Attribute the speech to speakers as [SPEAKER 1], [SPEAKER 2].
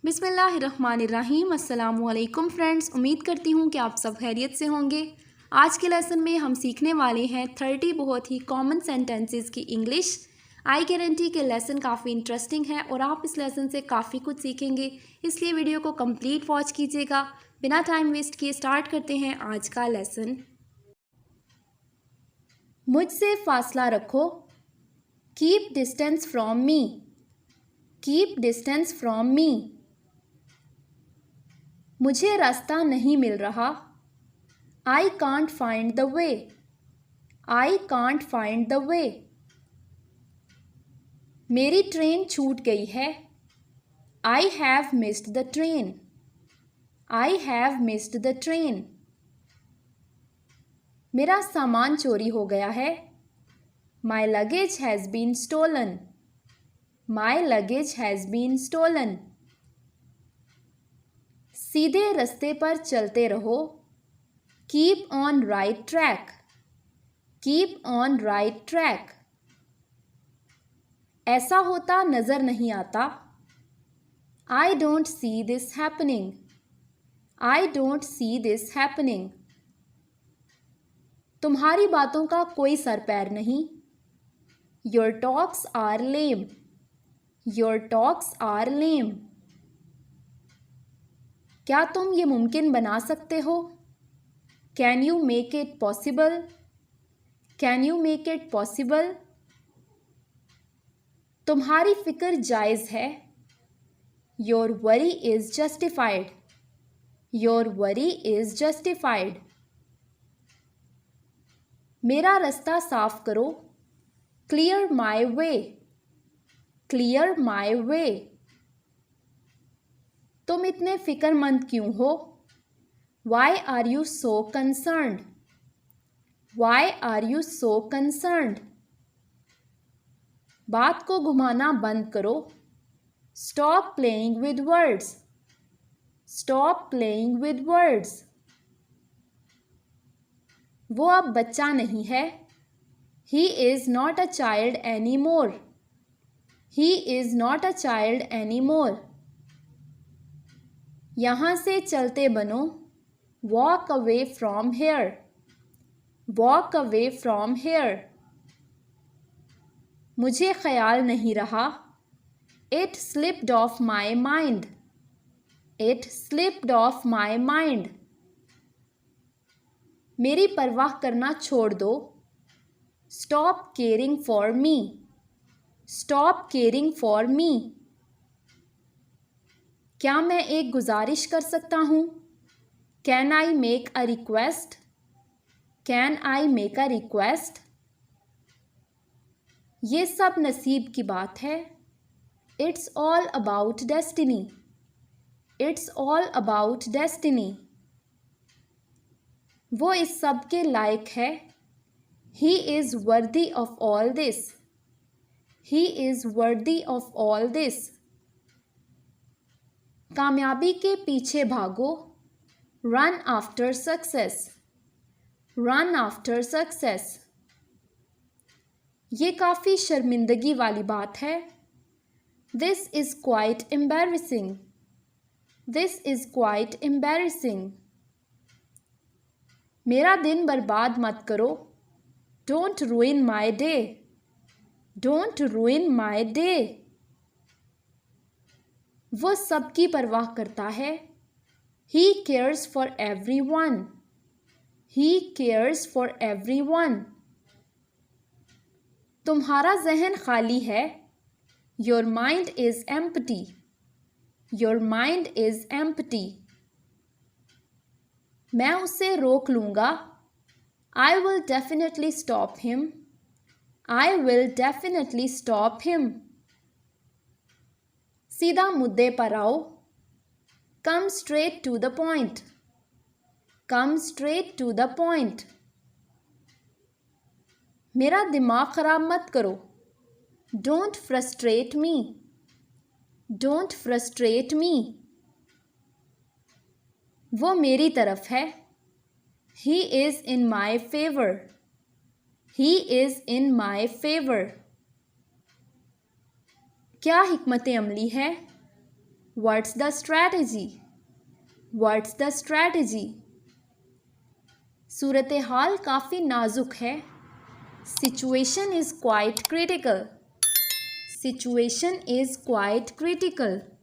[SPEAKER 1] बिस्मिल्लाहिर्रहमानिर्रहीम। अस्सलामुअलैकुम फ्रेंड्स, उम्मीद करती हूँ कि आप सब खैरियत से होंगे। आज के लेसन में हम सीखने वाले हैं 30 बहुत ही कॉमन सेंटेंसेस की इंग्लिश। आई गारंटी के लेसन काफ़ी इंटरेस्टिंग है और आप इस लेसन से काफ़ी कुछ सीखेंगे, इसलिए वीडियो को कंप्लीट वॉच कीजिएगा। बिना टाइम वेस्ट किए स्टार्ट करते हैं आज का लेसन। मुझसे फासला रखो। Keep distance from me. Keep distance from me. मुझे रास्ता नहीं मिल रहा। I can't find the way. I can't find the way. मेरी ट्रेन छूट गई है। I have missed the train. I have missed the train. मेरा सामान चोरी हो गया है। My luggage has been stolen. My luggage has been stolen. सीधे रास्ते पर चलते रहो। Keep on right track. Keep on right track. ऐसा होता नजर नहीं आता। I don't see this happening. I don't see this happening. तुम्हारी बातों का कोई सर पैर नहीं। Your talks are lame. Your talks are lame. क्या तुम ये मुमकिन बना सकते हो? Can you make it possible? Can you make it possible? तुम्हारी फिक्र जायज़ है। Your worry is justified. Your worry is justified. मेरा रास्ता साफ करो। Clear my way. Clear my वे। तुम इतने फिक्रमंद क्यों हो? Why are you so concerned? Why are you so concerned? बात को घुमाना बंद करो। Stop playing with words. Stop playing with words. वो अब बच्चा नहीं है। He is not a child any more. He is not a child any more. यहाँ से चलते बनो। Walk away from here. Walk away from here. मुझे ख्याल नहीं रहा। It slipped off my mind. It slipped off my mind. मेरी परवाह करना छोड़ दो। Stop caring for me. Stop caring for me. क्या मैं एक गुजारिश कर सकता हूँ? Can I make a request? Can I make a request? ये सब नसीब की बात है। It's all about destiny. It's all about destiny. वो इस सब के लायक है। He is worthy of all this. He is worthy of all this. कामयाबी के पीछे भागो। Run after success. Run after success. ये काफ़ी शर्मिंदगी वाली बात है। This is quite embarrassing. This is quite embarrassing. मेरा दिन बर्बाद मत करो। Don't रूइन my day. Don't रूइन my day. वो सबकी परवाह करता है। He cares for every one. He cares for every one. तुम्हारा जहन खाली है। Your mind is empty. Your mind is empty. मैं उसे रोक लूँगा। I will definitely stop him. I will definitely stop him. सीधा मुद्दे पर आओ। Come straight to the point. Come straight to the point. मेरा दिमाग ख़राब मत करो। Don't frustrate me. Don't frustrate me. वो मेरी तरफ है। He is in my favour. He is in my favour. क्या हिकमत अमली है? What's the strategy? What's the strategy? सूरत हाल काफ़ी नाजुक है. Situation is quite critical. Situation is quite critical.